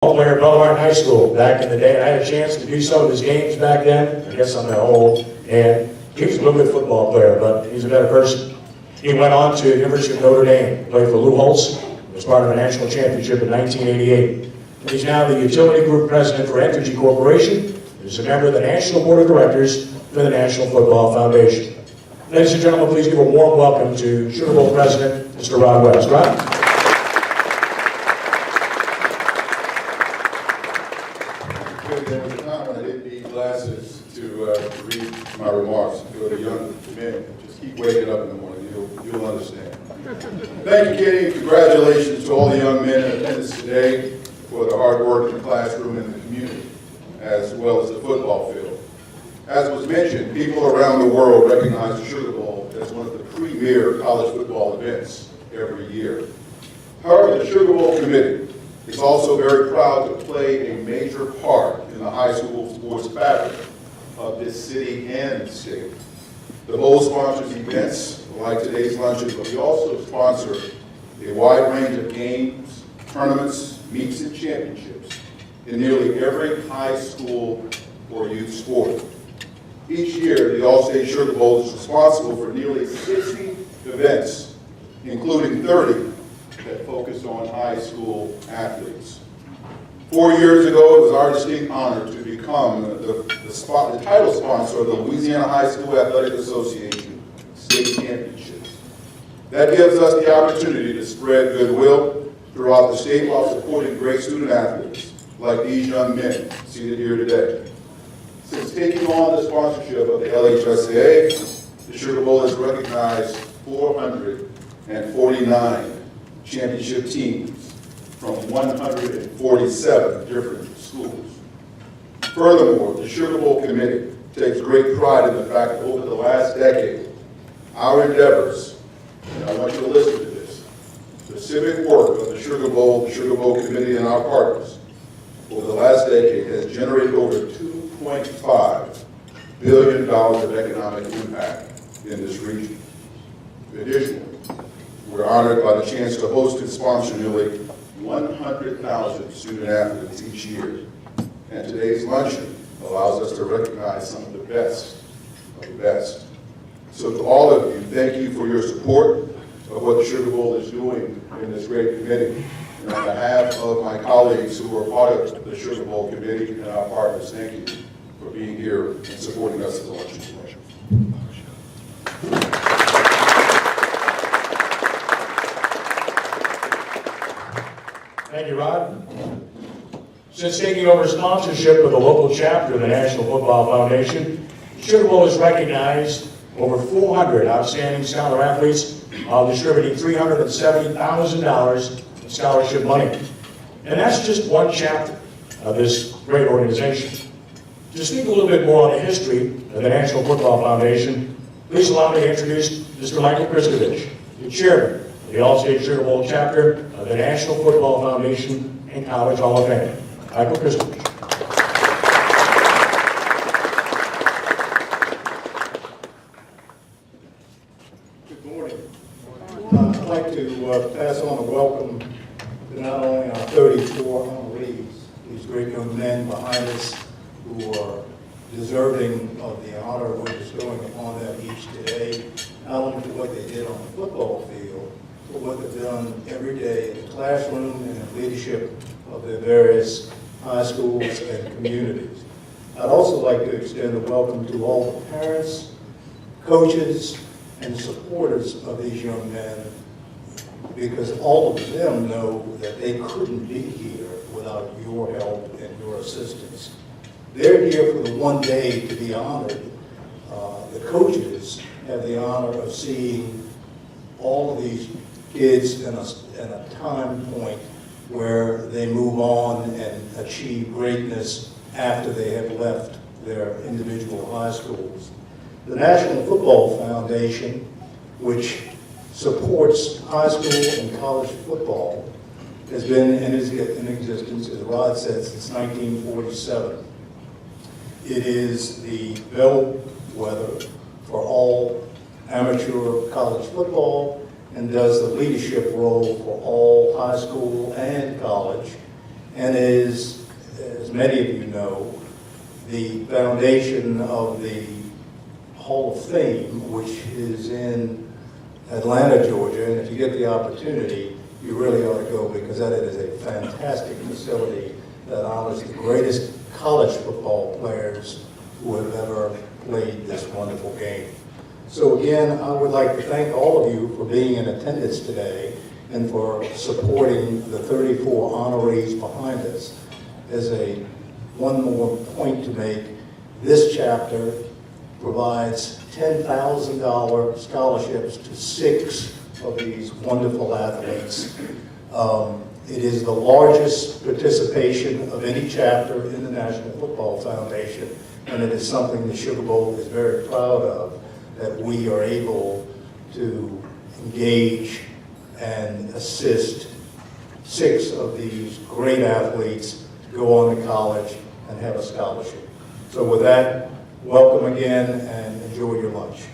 Player at Belmar High School back in the day. I had a chance to do some of his games back then. I guess I'm that old. And he was a real good football player, but he's a better person. He went on to the University of Notre Dame, played for Lou Holtz, was part of a national championship in 1988. And he's now the Utility Group President for Entergy Corporation. He's a member of the National Board of Directors for the National Football Foundation. Ladies and gentlemen, please give a warm welcome to Sugar Bowl President, Mr. Rod West. Rod? Glasses to read my remarks. Go to young men. Just keep waking up in the morning. You'll understand. Thank you, Katie. Congratulations to all the young men in attendance today for the hard work in the classroom and the community, as well as the football field. As was mentioned, people around the world recognize the Sugar Bowl as one of the premier college football events every year. However, the Sugar Bowl Committee is also very proud to play a major part in the high school sports fabric of this city and state. The bowl sponsors events like today's luncheon, but we also sponsor a wide range of games, tournaments, meets, and championships in nearly every high school or youth sport. Each year, the Allstate Sugar Bowl is responsible for nearly 60 events, including 30 that focus on high school athletes. 4 years ago, it was our distinct honor to become the title sponsor of the Louisiana High School Athletic Association State Championships. That gives us the opportunity to spread goodwill throughout the state while supporting great student athletes like these young men seated here today. Since taking on the sponsorship of the LHSAA, the Sugar Bowl has recognized 449 championship teams from 147 different schools. Furthermore, the Sugar Bowl Committee takes great pride in the fact that over the last decade, our endeavors, and I want you to listen to this, the civic work of the Sugar Bowl Committee and our partners over the last decade has generated over $2.5 billion of economic impact in this region. Additionally, we're honored by the chance to host and sponsor nearly 100,000 student athletes each year. And today's luncheon allows us to recognize some of the best of the best. So to all of you, thank you for your support of what the Sugar Bowl is doing in this great committee. And on behalf of my colleagues who are part of the Sugar Bowl Committee and our partners, thank you for being here and supporting us at the luncheon today. Thank you, Rod. Since taking over sponsorship of the local chapter of the National Football Foundation, the Sugar Bowl has recognized over 400 outstanding scholar athletes while distributing $370,000 in scholarship money. And that's just one chapter of this great organization. To speak a little bit more on the history of the National Football Foundation, please allow me to introduce Mr. Michael Christovich, the chairman of the Allstate Sugar Bowl chapter of the National Football Foundation and College Hall of Fame. Michael Christovich. Good morning. I'd like to pass on a welcome to not only our 34 honorees, these great young men behind us who are deserving of the honor we're bestowing upon them each today, not only for what they did on the football field, but what they've done every day in the classroom and in leadership of their various high schools and communities. I'd also like to extend a welcome to all the parents, coaches, and supporters of these young men, because all of them know that they couldn't be here without your help and your assistance. They're here for the one day to be honored. The coaches have the honor of seeing all of these kids in a time point where they move on and achieve greatness after they have left their individual high schools. The National Football Foundation, which supports high school and college football, has been in existence, as Rod said, since 1947. It is the bellwether for all amateur college football and does the leadership role for all high school and college, and is, as many of you know, the foundation of the Hall of Fame, which is in Atlanta, Georgia. And if you get the opportunity, you really ought to go, because that is a fantastic facility that honors the greatest college football players who have ever played this wonderful game. So again, I would like to thank all of you for being in attendance today and for supporting the 34 honorees behind us. As one more point to make, this chapter provides $10,000 scholarships to 6 of these wonderful athletes. It is the largest participation of any chapter in the National Football Foundation, and it is something the Sugar Bowl is very proud of, that we are able to engage and assist 6 of these great athletes to go on to college and have a scholarship. So with that, welcome again and enjoy your lunch.